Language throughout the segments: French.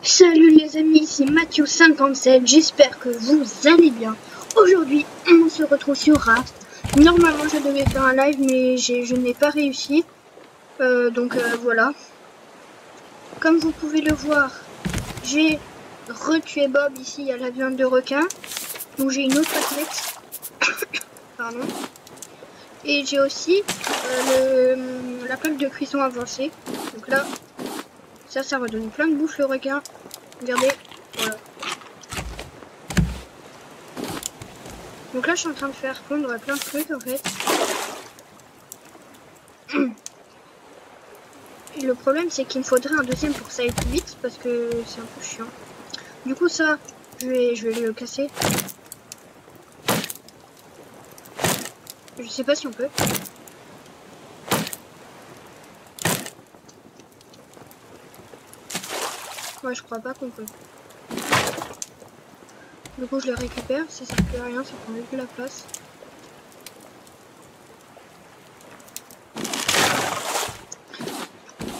Salut les amis, c'est Mathieu57, j'espère que vous allez bien. Aujourd'hui, on se retrouve sur Raft. Normalement, je devais faire un live, mais je n'ai pas réussi. Voilà. Comme vous pouvez le voir, j'ai retué Bob ici, il y a la viande de requin. Donc j'ai une autre athlète. Pardon. Et j'ai aussi la plaque de cuisson avancée. Donc là, ça redonne plein de bouffe le requin. Regardez, voilà. Donc là, je suis en train de faire fondre plein de trucs en fait. Et le problème, c'est qu'il me faudrait un deuxième pour que ça aille plus vite parce que c'est un peu chiant. Du coup, ça, je vais le casser. Je sais pas si on peut. Ouais, je crois pas qu'on peut. Du coup, je le récupère. Ça sert plus à rien, ça prend juste de la place.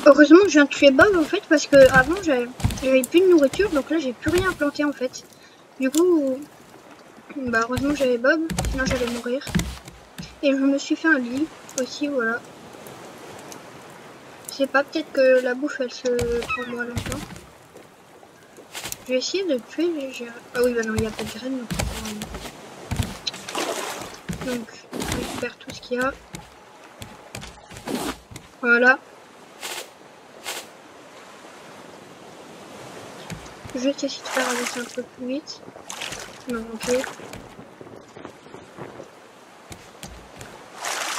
Heureusement, je viens de tuer Bob en fait parce que avant j'avais plus de nourriture, donc là j'ai plus rien à planter en fait. Du coup, bah heureusement que j'avais Bob, sinon j'allais mourir. Et je me suis fait un lit aussi, voilà. Je sais pas, peut-être que la bouffe elle se prend moins longtemps. Je vais essayer de tuer les gérants. Ah oui, bah non, il n'y a pas de graines. Donc, on récupère tout ce qu'il y a. Voilà. Je vais essayer de faire avancer un peu plus vite. Non, ok.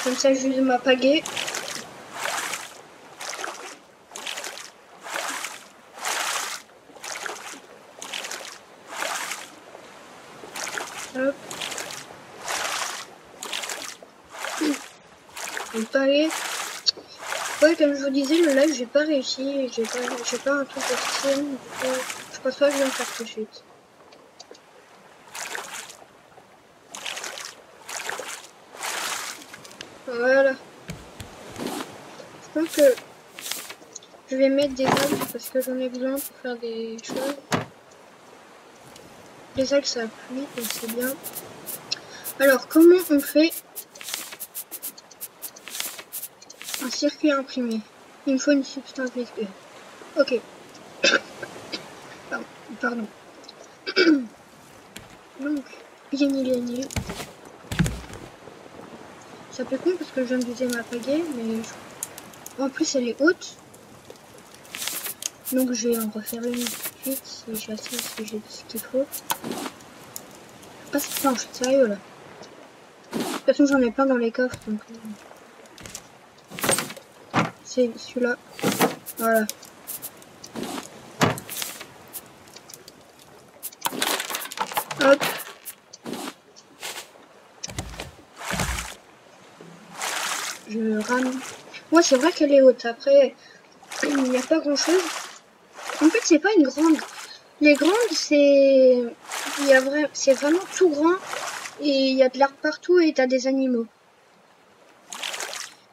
Comme ça, j'use ma pagaie. Hop. Une pagaie. Ouais, comme je vous disais, le live, j'ai pas réussi. J'ai pas un truc officiel. Du coup, je pense pas que je vais le faire tout de suite. Voilà. Je pense que je vais mettre des algues parce que j'en ai besoin pour faire des choses. Les algues ça appuie, donc c'est bien. Alors, comment on fait un circuit imprimé? Il me faut une substance visqueuse. Ok. Pardon. Donc, gagner. Ça peut con parce que je viens d'user ma pagaie, mais en plus elle est haute. Donc je vais en refaire une vite si j'ai assez, si j'ai ce qu'il faut. Pas cette planche, sérieux là. De toute façon j'en ai plein dans les coffres donc c'est celui-là. Voilà. Hop. Je rame. Moi c'est vrai qu'elle est haute. Après il n'y a pas grand chose. En fait c'est pas une grande. Les grandes c'est c'est vraiment tout grand et il y a de l'herbe partout et t'as des animaux.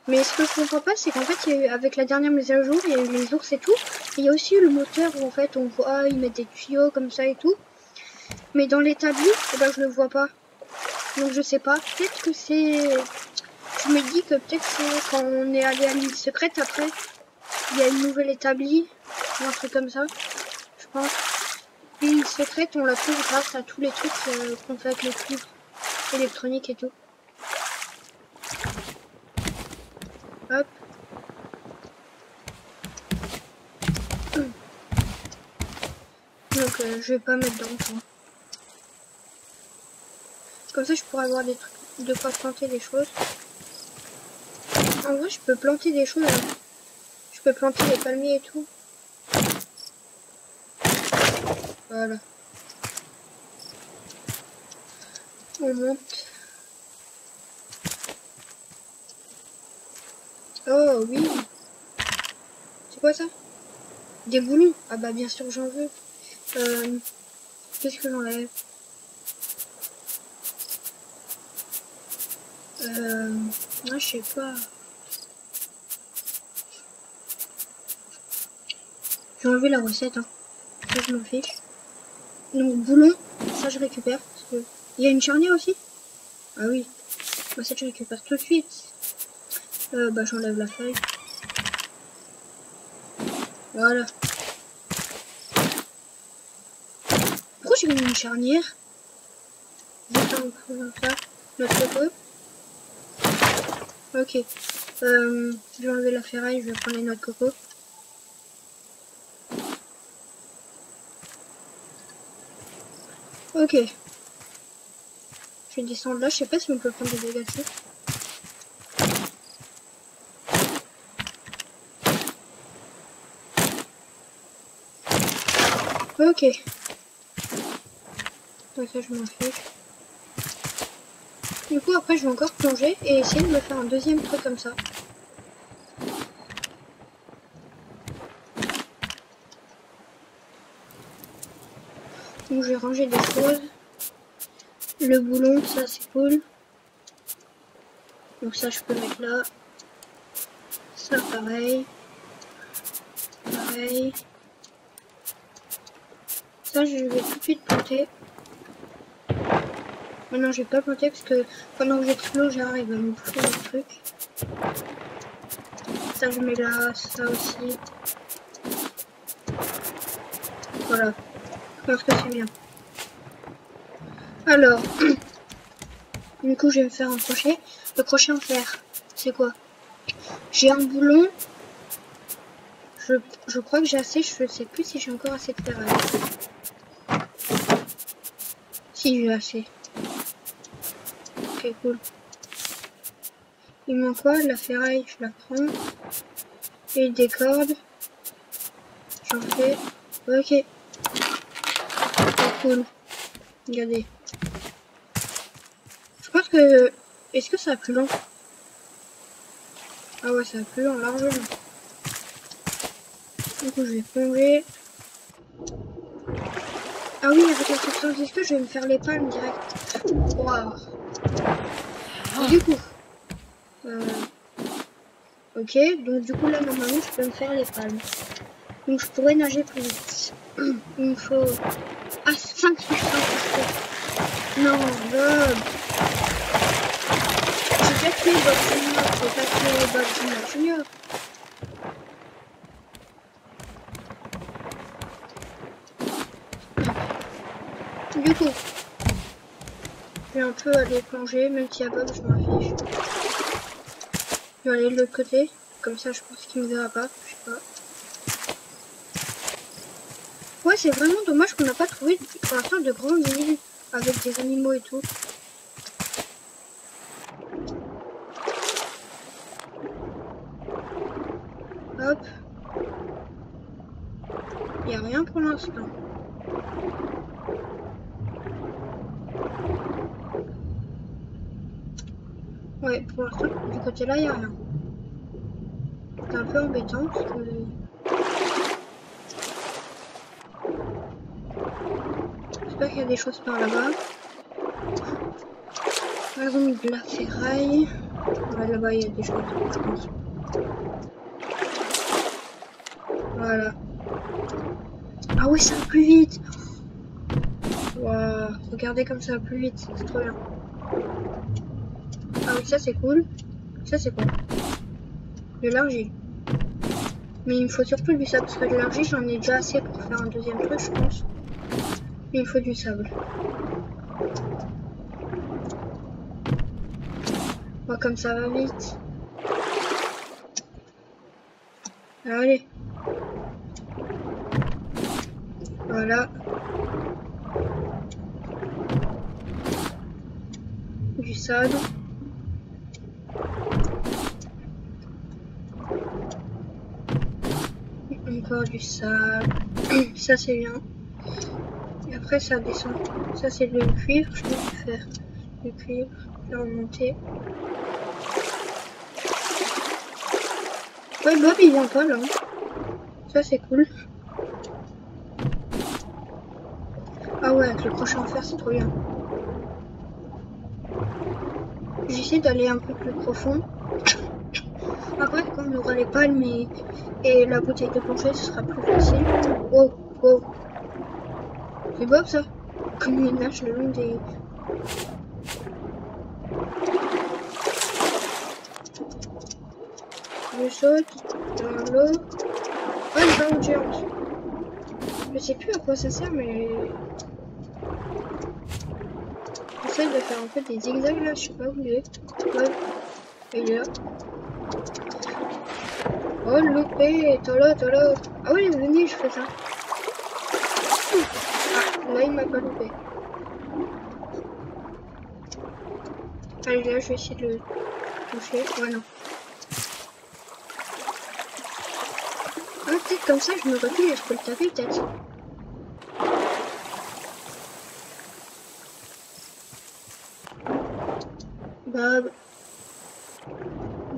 Mais ce que je comprends pas, c'est qu'en fait, avec la dernière mise à jour, il y a eu les ours et tout. Et il y a aussi le moteur où en fait on voit, ils mettent des tuyaux comme ça et tout. Mais dans l'établi, eh ben, je le vois pas. Donc je sais pas. Peut-être que c'est... Je me dis que peut-être c'est quand on est allé à l'île secrète après, il y a une nouvelle établie ou un truc comme ça. Je pense. L'île secrète, on la trouve grâce à tous les trucs qu'on fait avec les cuivres électroniques et tout. Hop. Donc je vais pas mettre dans le fond. Comme ça je pourrais avoir des trucs de quoi planter des choses. En vrai je peux planter des choses. Hein. Je peux planter des palmiers et tout. Voilà. On monte. Oh oui. C'est quoi ça? Des boulons. Ah bah bien sûr j'en veux. Qu'est-ce que j'enlève? Moi je sais pas. J'ai enlevé la recette. Hein. Ça, je m'en fiche. Donc, boulon, ça, je récupère. Parce que... Il y a une charnière aussi? Ah oui. Bah, ça, je récupère tout de suite. Bah, j'enlève la feuille. Voilà. Pourquoi j'ai mis une charnière? Comme ça. Notre coco. Ok. Je vais enlever la ferraille, je vais prendre les noix de coco. Ok. Je vais descendre là, je sais pas si on peut prendre des dégâts dessus. Ok. Donc ça je m'en fiche. Du coup après je vais encore plonger et essayer de me faire un deuxième truc comme ça. Donc je vais ranger des choses. Le boulon, ça c'est cool. Donc ça je peux mettre là. Ça pareil. Pareil. Ça je vais tout de suite planter. Maintenant je vais pas planter parce que pendant que j'explose j'arrive à me bouffer le truc. Ça je mets là, ça aussi. Voilà. Je pense que c'est bien. Alors, du coup je vais me faire un crochet. Le crochet en fer, c'est quoi? J'ai un boulon. Je crois que j'ai assez, je sais plus si j'ai encore assez de ferraille. Si j'ai assez. Ok, cool. Il manque quoi? La ferraille, je la prends. Et des cordes. J'en fais. Ok. Cool. Regardez. Je pense que... Est-ce que ça va plus long? Ah ouais, ça va plus long, largement. Du coup, je vais plonger. Ah oui, avec la substance, est-ce que je vais me faire les palmes direct? Waouh. Du coup... Ok, donc du coup là, normalement, je peux me faire les palmes. Donc je pourrais nager plus vite. Il me faut... Ah, 5 substances. Non, Bob. J'ai déjà tué Bob Junior, j'ai pas tué Bob Junior. Du coup, je vais un peu aller plonger, même s'il y a Bob, je m'en fiche. Je vais aller de l'autre côté, comme ça je pense qu'il me verra pas, je sais pas. Ouais, c'est vraiment dommage qu'on n'a pas trouvé pour l'instant de grandes îles avec des animaux et tout. Hop. Il n'y a rien pour l'instant. Ouais, pour l'instant, du côté là, il n'y a rien. C'est un peu embêtant parce que... J'espère qu'il y a des choses par là-bas. Par exemple, de la ferraille. Ouais, là-bas, il y a des choses, je pense. Voilà. Ah oui, ça va plus vite. Waouh, regardez comme ça va plus vite, c'est trop bien. Ah oui, ça c'est cool. Ça c'est quoi? De l'argile. Mais il me faut surtout du sable, parce que de l'argile j'en ai déjà assez pour faire un deuxième truc, je pense. Mais il me faut du sable. Moi, comme ça va vite. Allez. Voilà. Du sable. Encore du sable. Ça c'est bien. Et après ça descend. Ça c'est le cuivre, je peux faire du cuivre. Je vais remonter. Ouais, Bob il vient pas là. Ça c'est cool. Ah ouais, avec le crochet en fer c'est trop bien. J'essaie d'aller un peu plus profond. Après quand on aura les palmes et la bouteille de plongée ce sera plus facile. Wow, wow. C'est Bob ça. Comme il nage le long des... Je saute dans l'eau. Oh, une ballon géante. Je sais plus à quoi ça sert, mais... J'essaie de faire un peu des zigzags là, je sais pas où il est. Ouais, il est là. Oh, loupé, t'es là. Ah oui, venez, je fais ça. Ah, là, il m'a pas loupé. Allez, là, je vais essayer de le toucher. Ouais, non. Ah, peut-être comme ça, je me recule et je peux le taper, peut-être.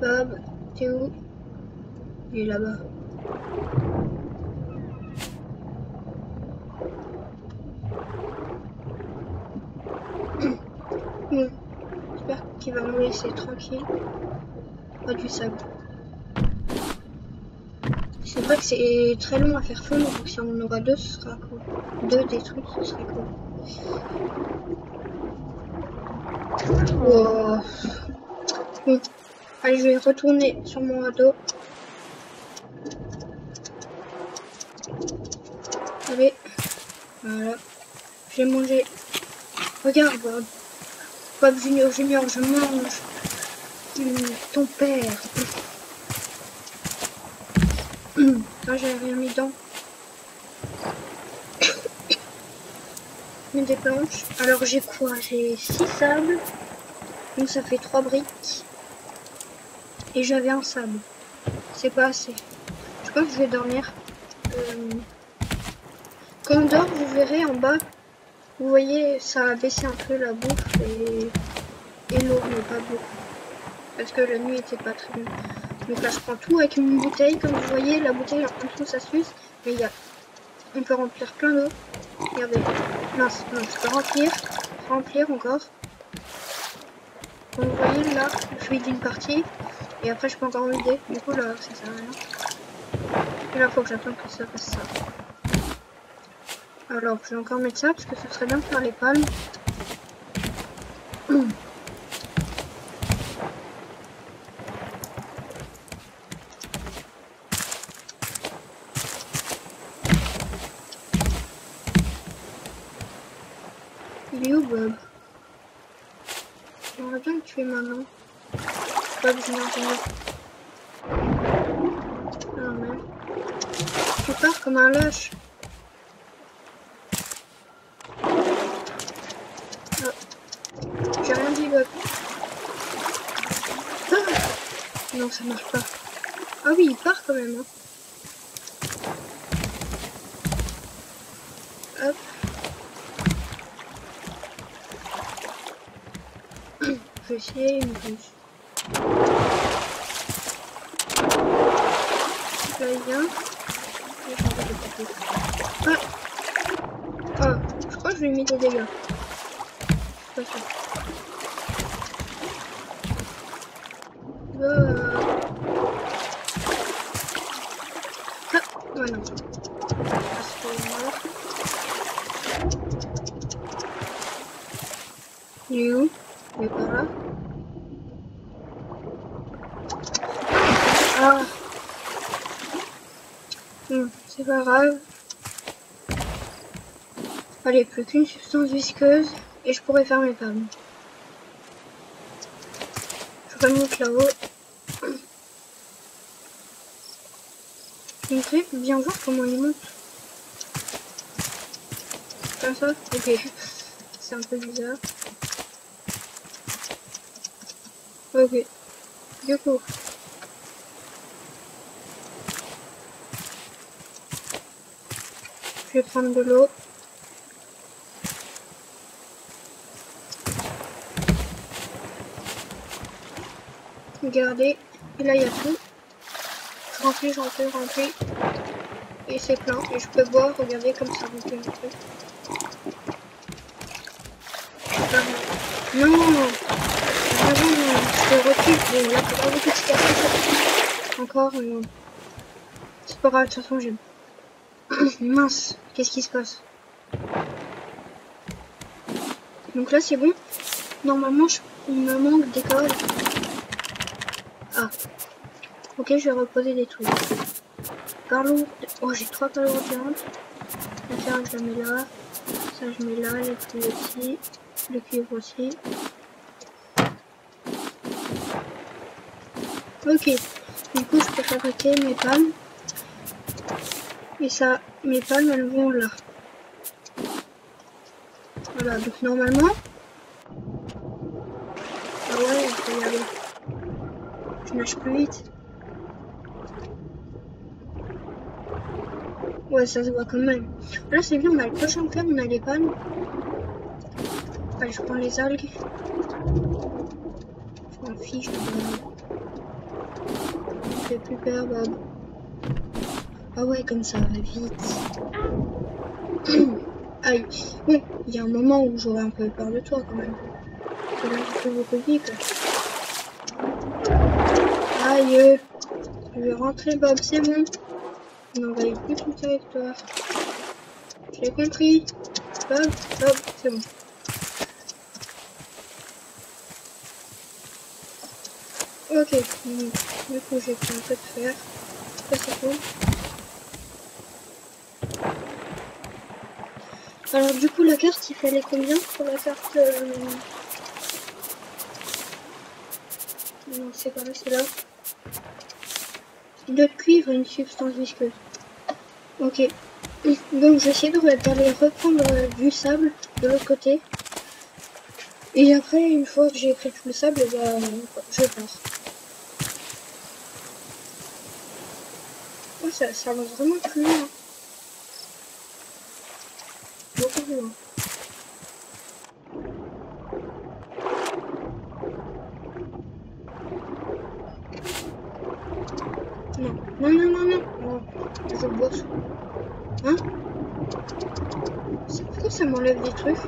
Bob, t'es où? Il est là-bas. Bon, j'espère qu'il va me laisser tranquille. Pas du sable. C'est vrai que c'est très long à faire fondre, donc si on en aura deux, ce sera cool. Deux détruits, ce serait cool. Wow. Bon, allez, je vais retourner sur mon radeau. Allez, voilà. Je vais manger. Regarde, Bob. Bob Junior, je mange. Ton père. Ah, j'avais rien mis dedans. Des planches. Alors j'ai quoi? J'ai 6 sables. Donc ça fait 3 briques. Et j'avais un sable. C'est pas assez. Je crois que je vais dormir. Quand on dort, vous verrez en bas. Vous voyez, ça a baissé un peu la bouffe et l'eau, mais pas beaucoup. Parce que la nuit était pas très bien. Donc là, je prends tout avec une bouteille. Comme vous voyez, la bouteille en dessous, ça s'use. Mais il y a... on peut remplir plein d'eau. Regardez. Non, je peux remplir encore. Comme vous voyez, là, je vide une partie. Et après, je peux encore vider. Du coup, là, ça sert à rien. Et là, faut que j'attende que ça fasse ça. Alors, je vais encore mettre ça parce que ce serait bien de faire les palmes. Il est où, Bob? J'aimerais bien le tuer maintenant. Bob, je m'en ah merde. Tu pars comme un lâche. Oh. J'ai rien dit, Bob. Ah non, ça marche pas. Ah oui, il part quand même. Hein. Hop. Je vais essayer une plus. Là, il vient. Et j'ai envie de taper. Ah. Oh, je crois que je lui ai mis des dégâts. Pas sûr. Ah, voilà. Il est où? Il est par là. Ah. C'est pas grave. Allez, plus qu'une substance visqueuse et je pourrais faire mes palmes. Je remonte là-haut. Il me fait bien voir comment il monte. Comme ça? Ok. C'est un peu bizarre. Ok. Du coup. Je vais prendre de l'eau. Regardez. Et là, il y a tout. Je remplis. Et c'est plein. Et je peux boire. Regardez comme ça remplit un peu. Non, je recule. Bon, là, c'est pas beaucoup de cicatrices. Encore, non. C'est pas grave, de toute façon, j'aime. Mince, qu'est-ce qui se passe? Donc là c'est bon. Normalement il me manque des cols. Ah. Ok, je vais reposer des trucs. Carreau. Oh, j'ai 3 carreaux de viande. La viande je la mets là. Ça je mets là, les clés aussi. Le cuivre aussi. Ok. Du coup je peux fabriquer mes palmes. Et ça, mes palmes elles vont là. Voilà, donc normalement. Ah ouais, je peux y aller. Je nage plus vite. Ouais, ça se voit quand même. Là, c'est bien, on a le cloche en fer, on a les palmes. Allez, je prends les algues. Je m'en fiche. Je fais plus peur, Bob. Ah ouais, comme ça va vite. Aïe. Bon, il y a un moment où j'aurais un peu peur de toi quand même. C'est là que je beaucoup vite. Aïe. Je vais rentrer, Bob, c'est bon. On n'envahit plus tout le territoire. J'ai compris. Bob, Bob, c'est bon. Ok, du coup j'ai pris un peu de fer. Ça c'est cool. Alors du coup la carte il fallait combien pour la carte non c'est pas là, c'est là. De cuivre et une substance visqueuse. Ok. Donc j'essaie d'aller reprendre du sable de l'autre côté. Et après une fois que j'ai pris tout le sable, bah, je pars. Oh, ça avance vraiment plus loin. Beaucoup plus loin. Non, non, non, non, non. Oh, je bosse. Hein? Pourquoi ça m'enlève des trucs?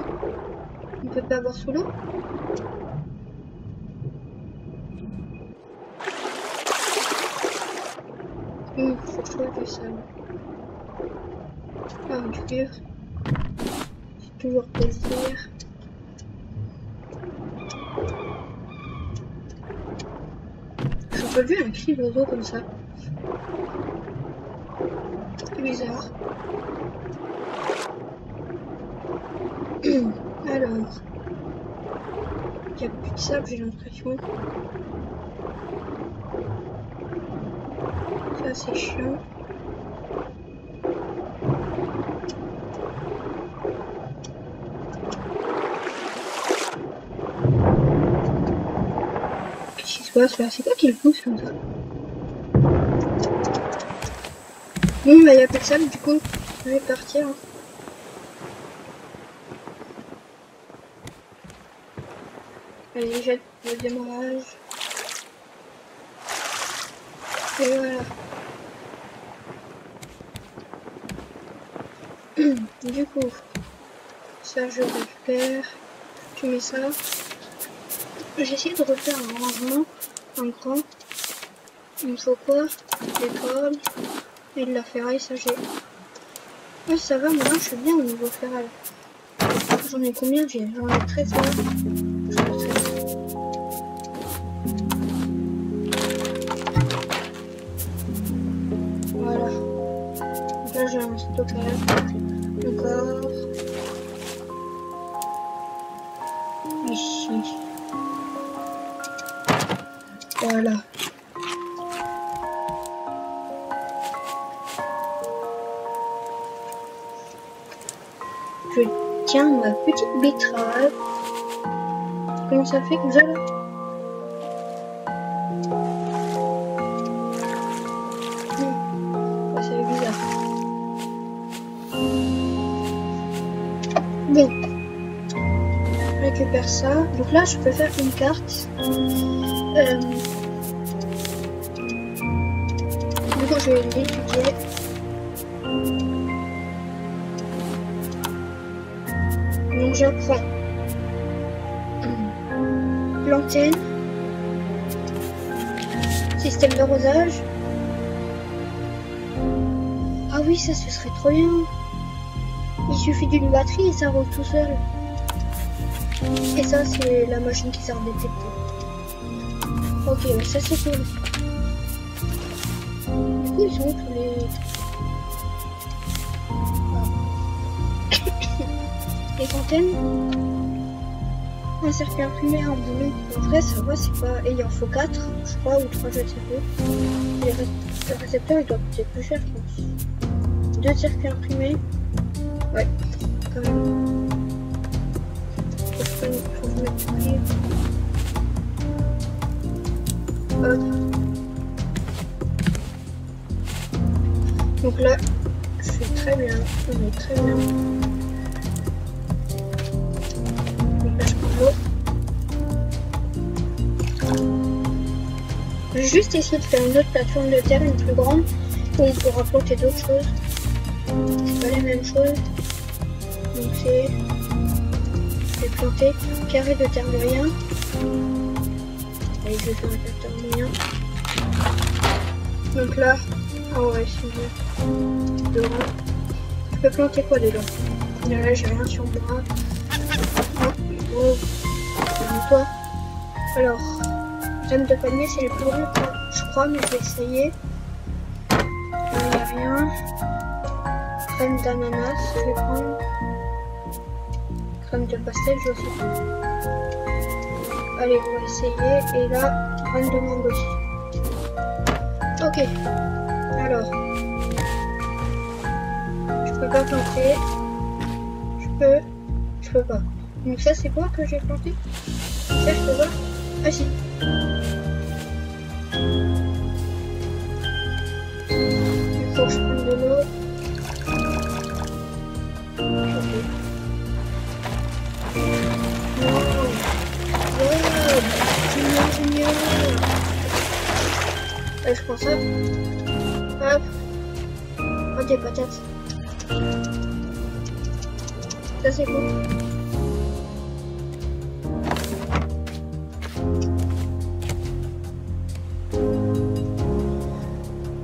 On peut pas voir sous l'eau? Faut que je trouve du sable. Ah, du cuivre. C'est toujours plaisir. J'ai pas vu un cri d'oiseau comme ça. C'est bizarre. Alors. Il n'y a plus de sable, j'ai l'impression. Ça, c'est chiant. Qu'est-ce qui se passe là? C'est quoi qui le pousse comme ça? Bon, bah, il n'y a plus de sable, du coup, je vais partir. Allez, jette le démarrage. Et voilà. Du coup, ça je récupère. Tu mets ça. J'essaie de refaire un rangement, un grand. Il me faut quoi? Des cordes et de la ferraille, ça j'ai. Ouais, ça va, maintenant je suis bien au niveau ferraille. J'en ai combien? J'en ai 13 là. Voilà. Donc là j'ai un stockage. Encore. Ici. Voilà. Je tiens ma petite betterave. Comment ça fait comme ça là? Ouais, c'est bizarre. Bon. Je récupère ça. Donc là je peux faire une carte. Du coup je vais l'étudier. Donc j'apprends l'antenne, système d'arrosage. Ah oui, ça ce serait trop bien. Il suffit d'une batterie et ça roule tout seul. Et ça, c'est la machine qui sert à détecter. Ok, ça c'est cool. Du coup, ils sont où tous les antennes? Un circuit imprimé en bleu. En vrai, ça va, c'est pas. Et il en faut 4, je crois, ou 3, je ne sais plus. Le récepteur, il doit coûter plus cher, je pense. 2 circuits imprimés. Ouais, quand même. Faut que je mette le prix. Donc là, c'est très bien. On est très bien. Donc là, je prends l'eau. Je vais juste essayer de faire une autre plateforme de terre, une plus grande, où on pourra planter d'autres choses. C'est pas les mêmes choses. Donc c'est... Je vais planter carré de terre moyen. Allez, je vais faire un facteur moyen. Donc là, ah ouais, c'est mieux. Dedans. Je peux planter quoi dedans? Là, j'ai rien sur moi. Oh, toi. Alors, graines de palmier, c'est les plus gros, je crois, mais je vais essayer. Là, il n'y a rien. Crème d'ananas, je vais prendre. Crème de pastel, je vais aussi prendre. Allez, on va essayer. Et là, graines de mangue aussi. Ok. Alors. Je peux pas planter. Je peux pas. Donc ça, c'est quoi que j'ai planté? Ça, je peux pas. Ah si. Il faut que je prenne de l'eau. Génial. Je prends ça. Hop. Oh, des patates. Ça c'est cool.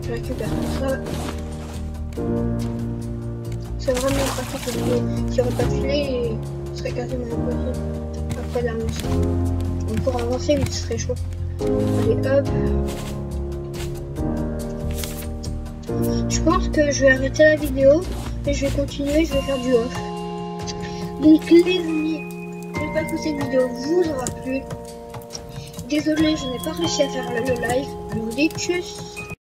Je récupère tout ça. C'est vraiment pratique le filet. Si on n'a pas de filet, ce serait quasiment impossible. Après d'avancer. Donc pour avancer, il serait chaud. Allez, hop. Je pense que je vais arrêter la vidéo et je vais continuer, je vais faire du off. Donc les amis, j'espère que cette vidéo vous aura plu. Désolé, je n'ai pas réussi à faire le live. Je vous dis tchuss.